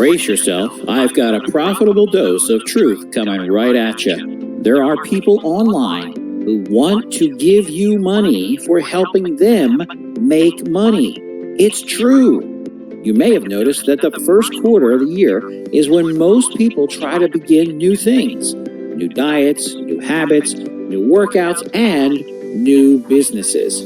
Brace yourself, I've got a profitable dose of truth coming right at you. There are people online who want to give you money for helping them make money. It's true. You may have noticed that the first quarter of the year is when most people try to begin new things, new diets, new habits, new workouts, and new businesses.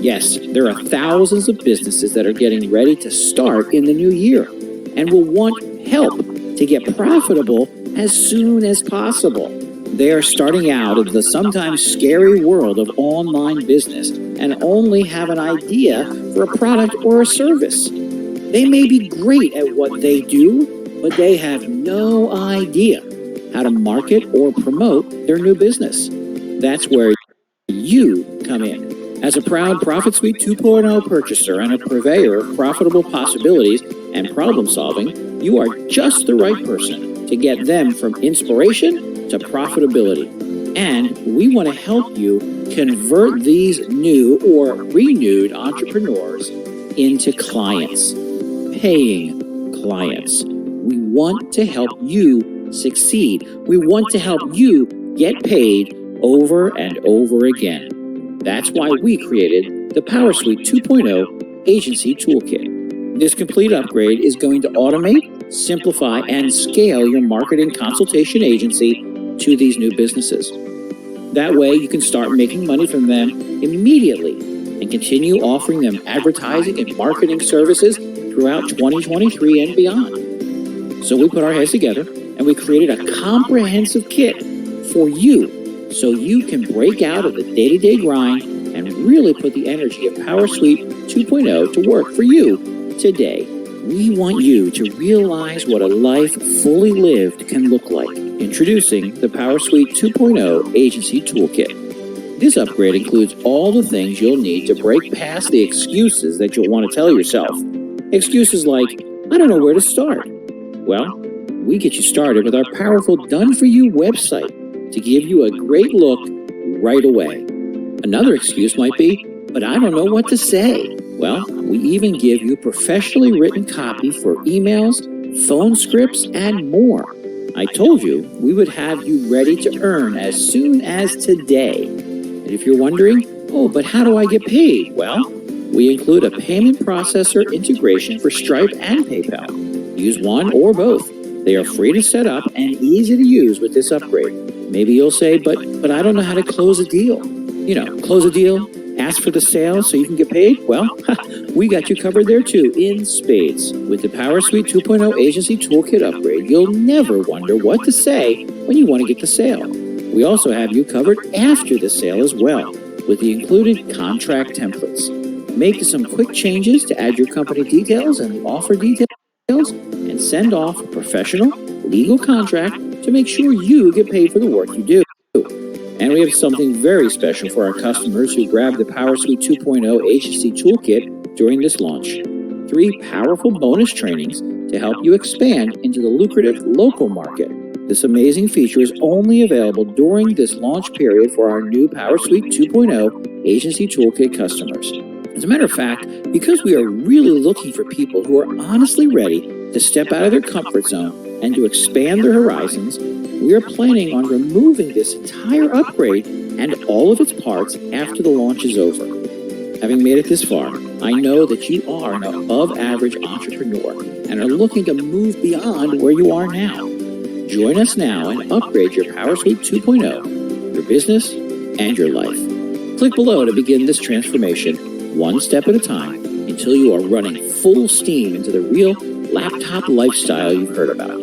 Yes, there are thousands of businesses that are getting ready to start in the new year and will want help to get profitable as soon as possible. They are starting out of the sometimes scary world of online business and only have an idea for a product or a service. They may be great at what they do, but they have no idea how to market or promote their new business. That's where you come in. As a proud ProfitSuite 2.0 purchaser and a purveyor of profitable possibilities and problem solving, you are just the right person to get them from inspiration to profitability. And we want to help you convert these new or renewed entrepreneurs into clients, paying clients. We want to help you succeed. We want to help you get paid over and over again. That's why we created the PowrSuite 2.0 Agency Toolkit. This complete upgrade is going to automate, simplify, and scale your marketing consultation agency to these new businesses. That way, you can start making money from them immediately and continue offering them advertising and marketing services throughout 2023 and beyond. So we put our heads together and we created a comprehensive kit for you so you can break out of the day-to-day grind and really put the energy of PowrSuite 2.0 to work for you today. We want you to realize what a life fully lived can look like. Introducing the PowrSuite 2.0 Agency Toolkit. This upgrade includes all the things you'll need to break past the excuses that you'll want to tell yourself. Excuses like, I don't know where to start. Well, we get you started with our powerful done-for-you website to give you a great look right away. Another excuse might be, but I don't know what to say. Well, we even give you professionally written copy for emails, phone scripts, and more. I told you we would have you ready to earn as soon as today. And if you're wondering, oh, but how do I get paid? Well, we include a payment processor integration for Stripe and PayPal. Use one or both. They are free to set up and easy to use with this upgrade. Maybe you'll say, but I don't know how to close a deal. You know, close a deal, ask for the sale so you can get paid? Well, we got you covered there too, in spades. With the PowrSuite 2.0 Agency Toolkit upgrade, you'll never wonder what to say when you want to get the sale. We also have you covered after the sale as well, with the included contract templates. Make some quick changes to add your company details and the offer details, and send off a professional legal contract to make sure you get paid for the work you do. And we have something very special for our customers who grab the PowrSuite 2.0 Agency Toolkit during this launch. 3 powerful bonus trainings to help you expand into the lucrative local market. This amazing feature is only available during this launch period for our new PowrSuite 2.0 Agency Toolkit customers. As a matter of fact, because we are really looking for people who are honestly ready to step out of their comfort zone and to expand their horizons, we are planning on removing this entire upgrade and all of its parts after the launch is over. Having made it this far, I know that you are an above-average entrepreneur and are looking to move beyond where you are now. Join us now and upgrade your PowrSuite 2.0, your business, and your life. Click below to begin this transformation, one step at a time, until you are running full steam into the real laptop lifestyle you've heard about.